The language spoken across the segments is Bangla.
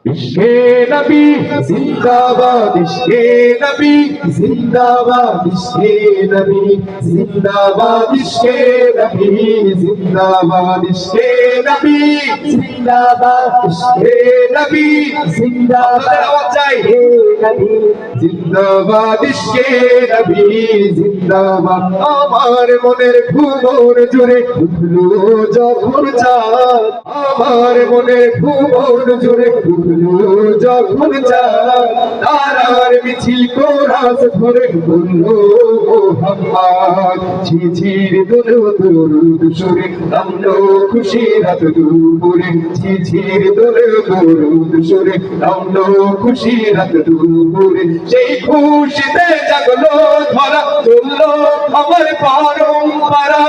ইশকে নবী জিন্দাবাদ, ইশকে নবী জিন্দাবাদ, ইশকে নবী জিন্দাবাদ, ইশকে নবী জিন্দাবাদ, ইশকে নবী জিন্দাবাদ, ইশকে নবী জিন্দাবাদ। আওয়াজ চাই, হে নবী জিন্দাবাদ, ইশকে নবী জিন্দাবাদ। আমার মনের ভুবন জুড়ে উঠলো যখন চাঁদ, আমার মনের ভুবন জুড়ে যখন চাঁদ, তারার মিছিল কোরাস ধরে বললো মোহাম্মদ। ঝিঝির দোলো দরুদ সুরে নামলো খুশির রাত দুপুরে, ঝিঝির দোলো দরুদ সুরে নামলো খুশির রাত দুপুরে। সেই খুশিতে জাগলো ধরা, চললো আমার পরম্পরা,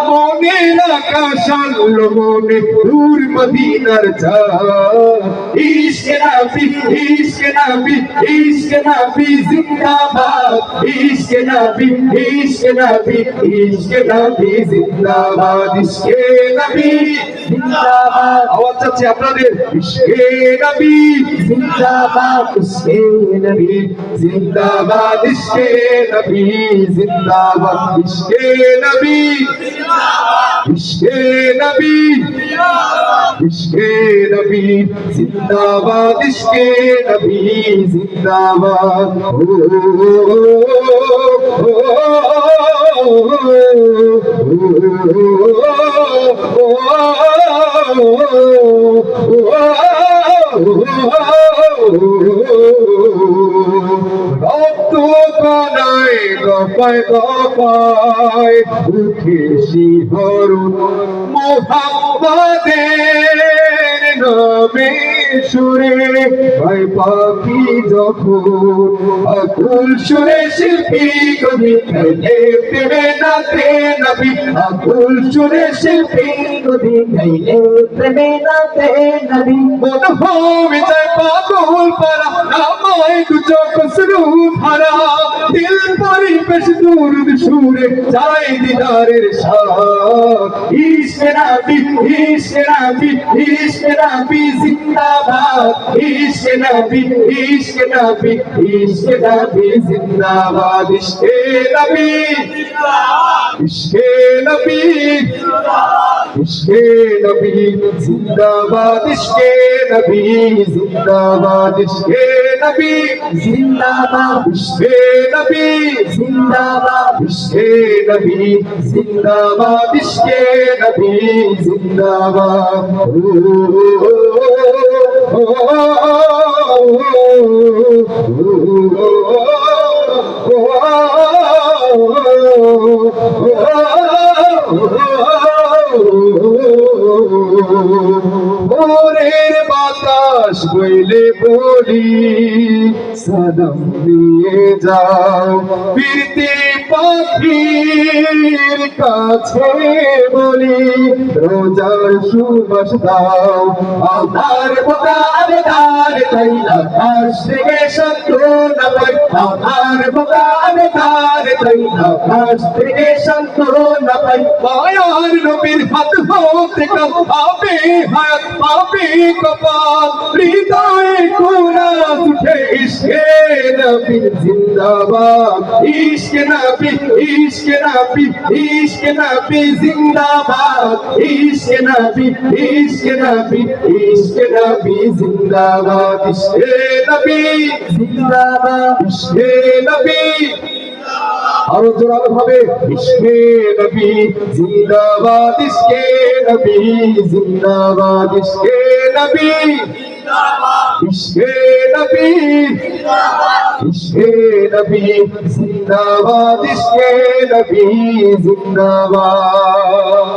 মনের আকাশ আনলো মনে দূর মদিনার চাঁদ। ইশকে নবী, ইশকে নবী, ইশকে নবী জিন্দাবাদ, ইশকে নবী, ইশকে নবী, ইশকে নবী জিন্দাবাদ, ইশকে নবী জিন্দাবাদ। আওয়াজ চাচ্ছি আপনাদের, ইশকে নবী জিন্দাবাদ, ইশকে নবী জিন্দাবাদ, ইশকে নবী জিন্দাবাদ, ইশকে নবী জিন্দাবাদ, ইশকে নবী জিন্দাবাদ, ইশকে নবী জিন্দাবাদ, ইশকে নবী জিন্দাবাদ। রক্ত কণায় গপায় গপায় উঠে শিহরণ মুহাম্মাদের নামে সুরে, ভাই পাখি যখন আকুল সুরে শিল্পী কবি গাইলে প্রেমে নাতে নবী, আকুল সুরে শিল্পী কবি গাইলে প্রেমে নাতে নবী। মন হয়ে যায় পাগল পারা, নামায় দু চোখ শুরু ভরা, দিল পরিবেশ দুরুদ সুরে যায় দিদারের সাথ। ইশকে নবী, ইশকে নবী, ইশকে নবী জিন্দাবাদ, ইশকে নবী, ইশকে নবী, ইশকে নবী জিন্দাবাদ, ইশকে নবী জিন্দাবাদ, ইশকে নবী জিন্দাবাদ, ইশকে নবী জিন্দাবাদ, ইশকে নবী জিন্দাবাদ, ইশকে নবী জিন্দাবাদ, ইশকে নবী জিন্দাবাদ, ইশকে নবী জিন্দাবাদ, ইশকে নবী জিন্দাবাদ। ভোরের বাতাস বইলে বলি সালাম নিয়ে যাও, ফিরতে পাখির কাছে বলি রোজার সুবাস দাও। আমার বোকার ধার তাই আকাশ থেকে সত্য না পাই, আমার বোকার ধার তাই আকাশ থেকে সত্য না পাই। মায়ার নবীর হাত হতে কাঁপে হাত পাপে কপাল, হৃদয়ে কোরাস উঠে ইশকে নবী জিন্দাবাদ, ইশকে নবী, ইশকে নবী, ইশকে নবী জিন্দাবাদ, ইশকে নবী, ইশকে নবী, ইশকে নবী জিন্দাবাদ, ইশকে নবী জিন্দাবাদ, ইশকে নবী। আরো জোরালো ভাবে, ইশকে নবী জিন্দাবাদ, ইশকে নবী জিন্দাবাদ, ইশকে নবী জিন্দাবাদ, ইশকে নবী জিন্দাবাদ, ইশকে নবী জিন্দাবাদ, ইশকে নবী জিন্দাবাদ।